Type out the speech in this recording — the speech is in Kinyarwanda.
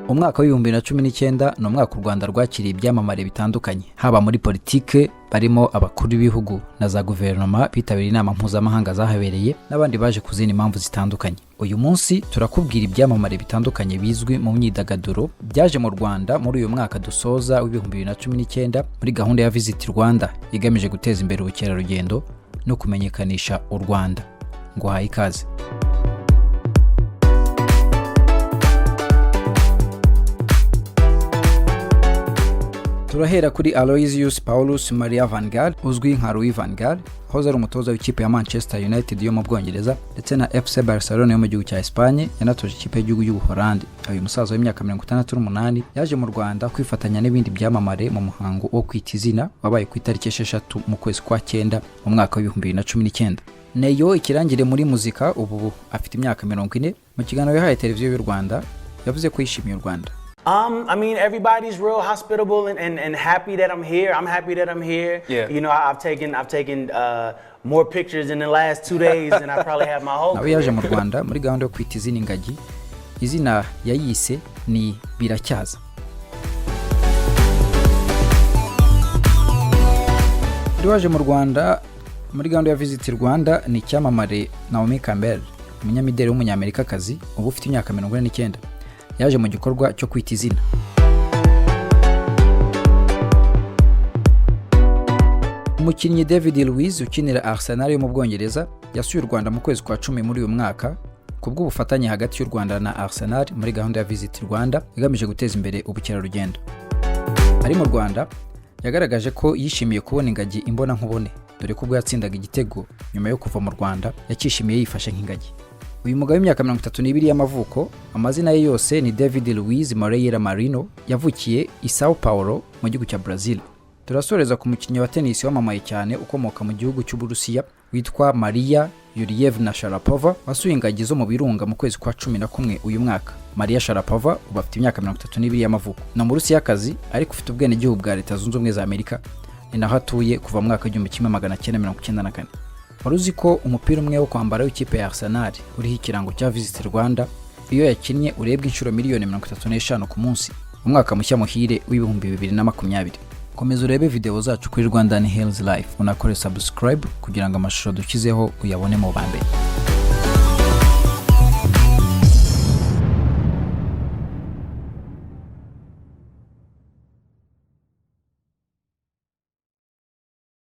Umwaka wa 2019 no mwaka u Rwanda rwakiriye ibyamamare bitandukanye, haba muri politike barimo abakuru b'ibihugu na za guverinoma bitabiriye inama mpuzamahanga zahabereye n'abandi baje kuzina impamvu zitandukanye. Uyu munsi turakubwira ibyamamare bitandukanye bizwi mu myidagaduro byaje mu Rwanda muri uyu mwaka dusoza wa 2019 muri gahunda ya Visit Rwanda igamije guteza imbere ubukerarugendo no kumenyekanisha u Rwanda. Ngo haye ikaze. Turahera kuri Aloysius Paulus Maria Van Gaal uzwi nka Louis Van Gaal, hoza ari umutoza w'ikipe ya Manchester United yo mu Bwongereza ndetse na FC Barcelona yo mu gihugu cya Espagne, yanatoje ikipe y'igihugu y'Ubuholandi. Uyu musaza w'imyaka 68 yaje mu Rwanda kwifatanya n'ibindi byamamare mu muhango wo kwita izina wabaye ku itariki 6 mu kwezi kwa 9 mu mwaka wa 2019. Neyo ikirangire muri muzika ubu afite imyaka 40. Mu kiganiro yahaye televiziyo y'u Rwanda yavuze ko yishimiye u Rwanda. I mean, everybody's real hospitable and happy that I'm here. I'm happy that I'm here. Yeah. You know, I've taken more pictures in the last 2 days than I probably have my whole career. Nawe yaje mu Rwanda muri gahunda yo kwita izina ingagi. Izina yayise ni Biracyaza. Waje mu Rwanda muri gahunda ya Visit Rwanda ni icyamamare Naomi Campbell, umunyamideli w'umunyamerikakazi ubu ufite imyaka 49. Yaje mu gikorwa cyo kwita izina. Umukinnyi David Luiz ukinira Arsenal yo mu Bwongereza yasuye u Rwanda mu kwezi kwa 10 muri uyu mwaka kubw'ubufatanye hagati y'u Rwanda na Arsenal muri gahunda ya Visit Rwanda igamije guteza imbere ubukerarugendo. Ari mu Rwanda yagaragaje ko yishimiye kubona ingagi imbona nkubone, dore ko ubwo yatsindaga igitego nyuma yo kuva mu Rwanda yakishimiye yifashe nk'ingagi. Uyu mugabo w'imyaka 32 y'amavuko, amazina ye yose ni David Luiz Moreira Marino, yavukiye i Sao Paulo mu gihugu cya Brazil. Turasoreza ku mukinnyi wa tennis wamamaye cyane ukomoka mu gihugu cy'Uburusiya witwa Maria Yurievna Sharapova, wasuye ingagi zo mu birunga mu kwezi kwa 11 uyu mwaka. Maria Sharapova ubu afite imyaka 32 y'amavuko. Na mu Rusiyakazi ariko ufite ubwene gihugu bwa Leta Zunze Ubumwe za Amerika, ni naho atuye kuva mu mwaka 1994. Waruzi ko umupira umwe wo kwambara w'ikipe ya Arsenal uriho ikirango cya Visit Rwanda iyo yakinnye urebwa inshuro miliyoni 35 ku munsi. Umwaka mushya muhire w'2020. Komeza urebe video zacu kuri Rwandan Hills Life, unakore subscribe kugira ngo amashusho dukizeho uyabone mu bambere.